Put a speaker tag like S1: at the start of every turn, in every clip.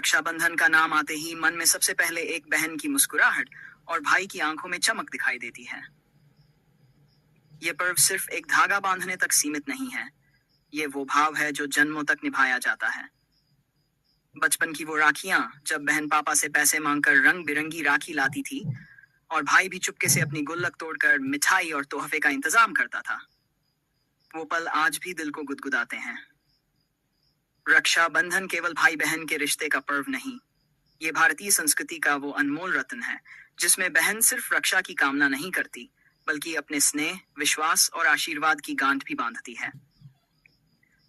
S1: रक्षाबंधन का नाम आते ही मन में सबसे पहले एक बहन की मुस्कुराहट और भाई की आंखों में चमक दिखाई देती है। ये पर्व सिर्फ एक धागा बांधने तक सीमित नहीं है। ये वो भाव है जो जन्मों तक निभाया जाता है। बचपन की वो राखियां, जब बहन पापा से पैसे मांगकर रंग बिरंगी राखी लाती थी और भाई भी चुपके से अपनी गुल्लक तोड़कर मिठाई और तोहफे का इंतजाम करता था, वो पल आज भी दिल को गुदगुदाते हैं। रक्षाबंधन केवल भाई बहन के रिश्ते का पर्व नहीं, ये भारतीय संस्कृति का वो अनमोल रत्न है जिसमें बहन सिर्फ रक्षा की कामना नहीं करती, बल्कि अपने स्नेह, विश्वास और आशीर्वाद की गांठ भी बांधती है।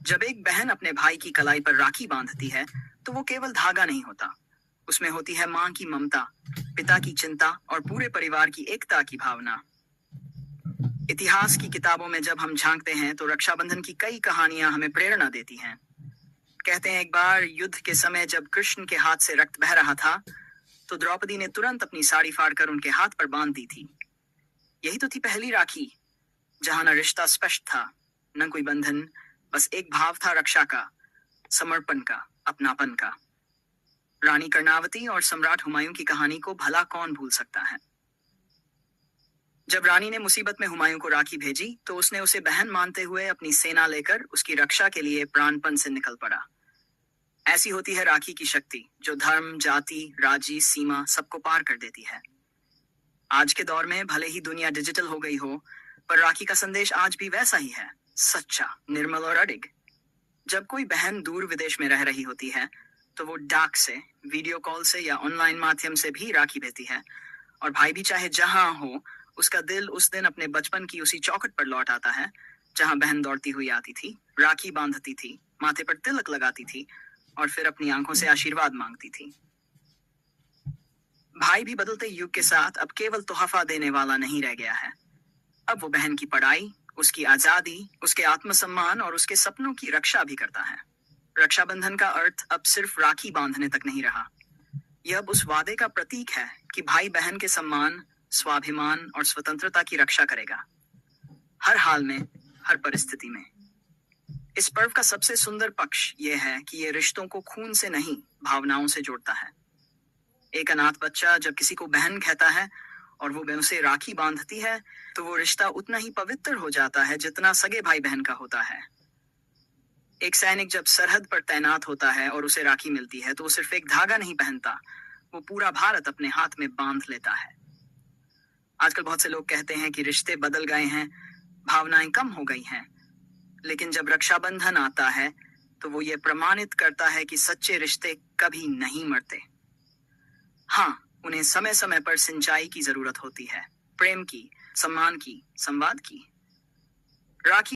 S1: जब एक बहन अपने भाई की कलाई पर राखी बांधती है, तो वो केवल धागा नहीं होता, उसमें होती है माँ की ममता, पिता की चिंता और पूरे परिवार की एकता की भावना। इतिहास की किताबों में जब हम झांकते हैं तो रक्षाबंधन की कई कहानियां हमें प्रेरणा देती हैं। कहते हैं एक बार युद्ध के समय जब कृष्ण के हाथ से रक्त बह रहा था, तो द्रौपदी ने तुरंत अपनी साड़ी फाड़कर उनके हाथ पर बांध दी थी। यही तो थी पहली राखी, जहां न रिश्ता स्पष्ट था, न कोई बंधन, बस एक भाव था रक्षा का, समर्पण का, अपनापन का। रानी कर्णावती और सम्राट हुमायूं की कहानी को भला कौन भूल सकता है। जब रानी ने मुसीबत में हुमायूं को राखी भेजी, तो उसने उसे बहन मानते हुए अपनी सेना लेकर उसकी रक्षा के लिए प्राणपण से निकल पड़ा। ऐसी होती है राखी की शक्ति, जो धर्म, जाति, राज्य, सीमा सबको पार कर देती है। आज के दौर में भले ही दुनिया डिजिटल हो गई हो, पर राखी का संदेश आज भी वैसा ही है, सच्चा, निर्मल और अडिग। जब कोई बहन दूर विदेश में रह रही होती है, तो वो डाक से, वीडियो कॉल से या ऑनलाइन माध्यम से भी राखी भेजती है, और भाई भी चाहे जहां हो, उसका दिल उस दिन अपने बचपन की उसी चौखट पर लौट आता है, जहां बहन दौड़ती हुई आती थी, राखी बांधती थी, माथे पर तिलक लगाती थी और फिर अपनी आंखों से आशीर्वाद मांगती थी। भाई भी बदलते युग के साथ अब केवल तोहफा देने वाला नहीं रह गया है। अब वो बहन की पढ़ाई, उसकी आजादी, उसके आत्मसम्मान और उसके सपनों की रक्षा भी करता है। रक्षाबंधन का अर्थ अब सिर्फ राखी बांधने तक नहीं रहा। यह अब उस वादे का प्रतीक है कि भाई बहन के सम्मान, स्वाभिमान और स्वतंत्रता की रक्षा करेगा, हर हाल में, हर परिस्थिति में। इस पर्व का सबसे सुंदर पक्ष यह है कि ये रिश्तों को खून से नहीं, भावनाओं से जोड़ता है। एक अनाथ बच्चा जब किसी को बहन कहता है और वो उसे राखी बांधती है, तो वो रिश्ता उतना ही पवित्र हो जाता है जितना सगे भाई बहन का होता है। एक सैनिक जब सरहद पर तैनात होता है और उसे राखी मिलती है, तो वो सिर्फ एक धागा नहीं पहनता, वो पूरा भारत अपने हाथ में बांध लेता है। आजकल बहुत से लोग कहते हैं कि रिश्ते बदल गए हैं, भावनाएं कम हो गई हैं, लेकिन जब रक्षाबंधन आता है, तो वो ये प्रमाणित करता है कि सच्चे रिश्ते कभी नहीं मरते। हाँ, उन्हें समय समय पर सिंचाई की जरूरत होती है, प्रेम की, सम्मान की, संवाद की। राखी